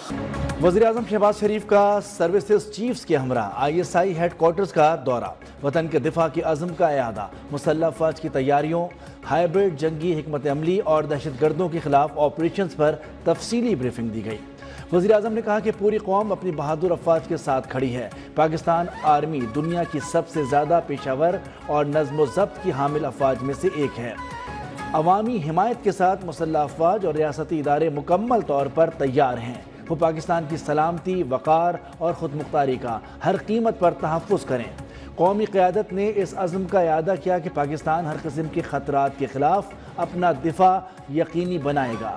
वज़ीर-ए-आज़म शहबाज शरीफ का services chiefs के हमरा ISI हेड क्वार्टर्स का दौरा, वतन के दिफा की अज़म का इआदा, मुसल्लह अफ़वाज की तैयारियों, हाइब्रिड जंगी हिकमत अमली और दहशतगर्दों के खिलाफ ऑपरेशंस पर तफसीली ब्रीफिंग दी गई। वज़ीर-ए-आज़म ने कहा कि पूरी कौम अपनी बहादुर अफ़वाज के साथ खड़ी है। पाकिस्तान आर्मी दुनिया की सबसे ज़्यादा पेशावर और नज़्म व ज़ब्त की हामिल अफ़वाज में से एक है। अवामी हिमायत के साथ मुसल्लह अफ़वाज और रियासती इदारे मुकम्मल तौर पर तैयार हैं। वो पाकिस्तान की सलामती, वक़ार और ख़ुद मुख्तारी का हर कीमत पर तहफ़्फ़ुज़ करें। कौमी क़यादत ने इस अज़्म का इआदा किया कि पाकिस्तान हर किस्म के ख़तरात के ख़िलाफ़ अपना दिफा यकीनी बनाएगा।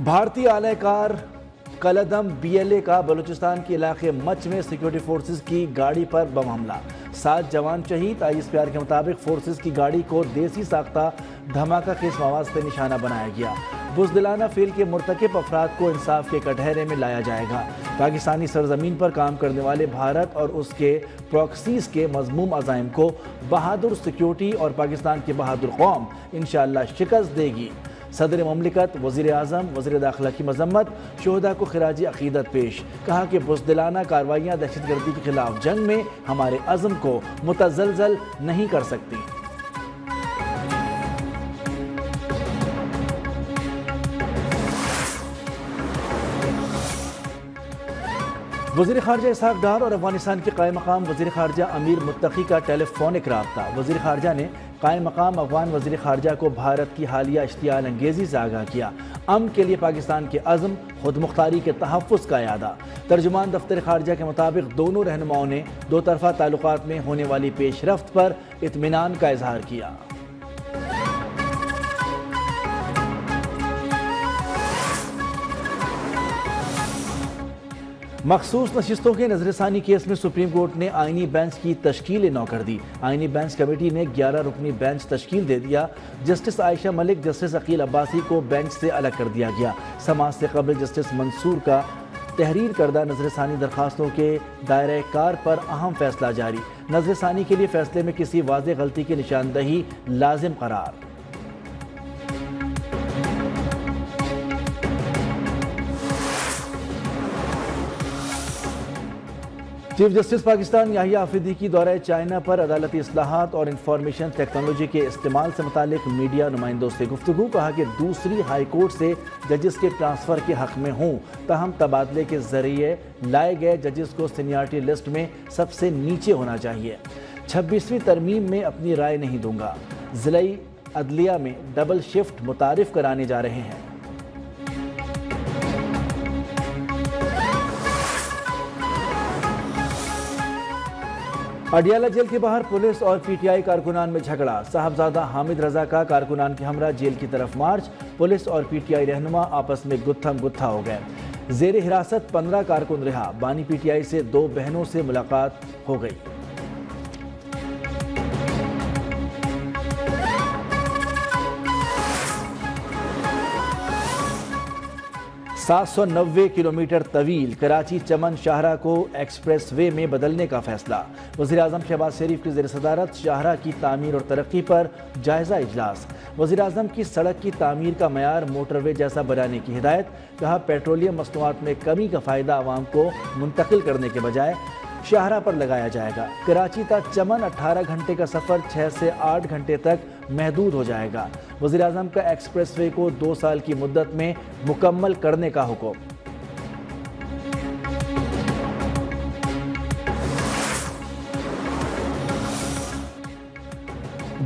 भारतीय आलाकार कलदम BLA का बलूचिस्तान के इलाके मच में सिक्योरिटी फोर्सेस की गाड़ी पर बम हमला, 7 जवान शहीद। ISPR के मुताबिक फोर्सेस की गाड़ी को देसी साख्ता धमाका खेज मवाद से निशाना बनाया गया। बुज़दिलाना फेल के मुर्तकिब अफराद को इंसाफ के कटहरे में लाया जाएगा। पाकिस्तानी सरजमीन पर काम करने वाले भारत और उसके प्रॉक्सीज के मज़मूम अज़ाइम को बहादुर सिक्योरिटी और पाकिस्तान की बहादुर कौम इंशाअल्लाह शिकस्त देगी। सदर ममलिकत, वज़ीर-ए-आज़म, वज़ीर दाखिला की मज़म्मत, शोहदा को खिराजी अक़ीदत पेश। कहा कि बुज़दिलाना कार्रवाइयाँ दहशतगर्दी के खिलाफ जंग में हमारे अज़्म को मुतज़लज़ल नहीं कर सकती। वज़ीर ख़ारजा इसहाक़ डार और अफ़गानिस्तान के क़ायम मक़ाम वज़ीर ख़ारजा अमीर मुत्तक़ी का टेलीफोनिक राब्ता। वज़ीर ख़ारजा ने क़ायम मक़ाम अफ़गान वज़ीर ख़ारजा को भारत की हालिया इश्तियाल अंगेज़ी से आगाह किया। अमन के लिए पाकिस्तान के अज़्म, खुद मुख्तारी के तहफ़्फ़ुज़ का इआदा। तर्जुमान दफ्तर ख़ारजा के मुताबिक दोनों रहनुमाओं ने दो तरफ़ा ताल्लुक़ात में होने वाली पेशरफ्त पर इत्मीनान का इज़हार किया। मखसूस नशिस्तों के नजरसानी केस में सुप्रीम कोर्ट ने आईनी बेंच की तश्कील नौ कर दी। आईनी बेंच कमेटी ने 11 रुकनी बेंच तश्कील दे दिया। जस्टिस आयशा मलिक, जस्टिस अकील अब्बासी को बेंच से अलग कर दिया गया। समाज से कबल जस्टिस मंसूर का तहरीर करदा नजरसानी दरखास्तों के दायरे कार पर अहम फैसला जारी। नजरसानी के लिए फैसले में किसी वाज़ेह गलती की निशानदही लाजिम करार। चीफ जस्टिस पाकिस्तान याहिया आफरीदी की दौरे चाइना पर अदालती इस्लाहात और इंफॉर्मेशन टेक्नोलॉजी के इस्तेमाल से मुतालिक मीडिया नुमाइंदों से गुफ्तगू। कहा कि दूसरी हाई कोर्ट से जजेस के ट्रांसफ़र के हक़ में हूँ, ताहम तबादले के ज़रिए लाए गए जजेस को सीनियरिटी लिस्ट में सबसे नीचे होना चाहिए। 26वीं तरमीम में अपनी राय नहीं दूंगा। ज़िलाई अदलिया में डबल शिफ्ट मुतारिफ कराने जा रहे हैं। अडियाला जेल के बाहर पुलिस और PTI कारकुनान में झगड़ा। साहबजादा हामिद रजा का कारकुनान के हमरा जेल की तरफ मार्च। पुलिस और PTI रहनुमा आपस में गुत्थम गुत्था हो गए। जेर हिरासत 15 कारकुन रिहा। बानी PTI से 2 बहनों से मुलाकात हो गई। $790 किलोमीटर तवील कराची चमन शाहरा को एक्सप्रेस वे में बदलने का फैसला। वज़ीर-ए-आज़म शहबाज शरीफ की ज़ेर सदारत शाहरा की तामीर और तरक्की पर जायज़ा इजलास। वज़ीर-ए-आज़म की सड़क की तामीर का मयार मोटरवे जैसा बनाने की हिदायत। कहा पेट्रोलियम मसनूआत में कमी का फ़ायदा आवाम को मुंतकिल करने के बजाय शाहरा पर लगाया जाएगा। कराची तक चमन 18 घंटे का सफ़र 6 से 8 घंटे तक महदूद हो जाएगा। वज़ीर-ए-आज़म का एक्सप्रेस वे को 2 साल की मुद्दत में मुकम्मल करने का हुक्म।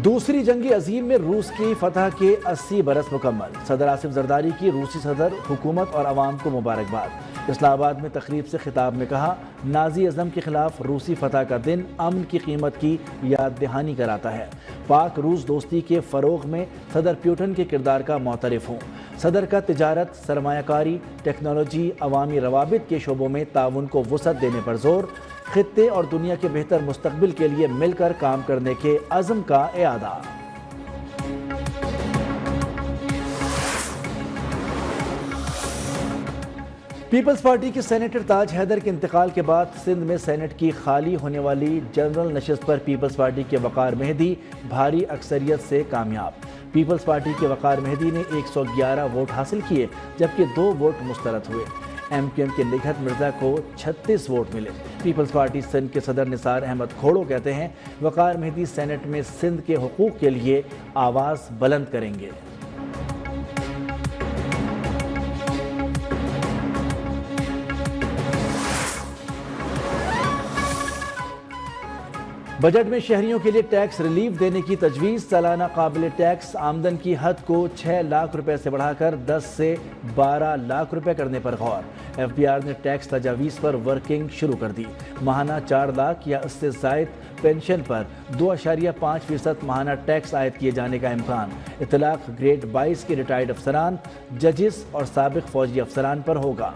दूसरी जंगी अजीम में रूस की फतह के 80 बरस मुकम्मल। सदर आसिफ जरदारी की रूसी सदर, हुकूमत और आवाम को मुबारकबाद। इस्लामाबाद में तकरीब से खिताब में कहा, नाजी अज़म के खिलाफ रूसी फतह का दिन अमन की कीमत की याद दहानी कराता है। पाक रूस दोस्ती के फ़रोग़ में सदर प्यूटन के किरदार का मोतरफ़ हूँ। सदर का तिजारत, सरमायाकारी, टेक्नोलॉजी, अवामी रवाबित के शोबों में ताउन को वुसअत देने पर जोर। खित्ते और दुनिया के बेहतर मुस्तकबिल के लिए मिलकर काम करने के अज़्म का इआदा। پیپلز پارٹی کے سینیٹر تاج حیدر کے انتقال کے بعد سندھ میں سینٹ کی خالی ہونے والی جنرل نشست پر پیپلز پارٹی کے وقار مہدی بھاری اکثریت سے کامیاب۔ پیپلز پارٹی کے وقار مہدی نے 111 ووٹ حاصل کیے جبکہ 2 ووٹ مسترد ہوئے۔ ایم کیو ایم کے لکھت مرزا کو 36 ووٹ ملے۔ پیپلز پارٹی سندھ کے صدر نثار احمد کھوڑو کہتے ہیں وقار مہدی سینٹ میں سندھ کے حقوق کے لیے آواز بلند کریں گے۔ بجٹ میں شہریوں کے لیے ٹیکس ریلیف دینے کی تجویز۔ سالانہ قابل ٹیکس آمدن کی حد کو 6 لاکھ روپے سے بڑھا کر 10 سے 12 لاکھ روپے کرنے پر غور۔ ایف بی آر نے ٹیکس تجاویز پر ورکنگ شروع کر دی۔ ماہانہ 4 لاکھ یا اس سے زائد پینشن پر 2.5% ماہانہ ٹیکس عائد کیے جانے کا امکان۔ اطلاق گریڈ 22 کے ریٹائرڈ افسران، ججز اور سابق فوجی افسران پر ہوگا۔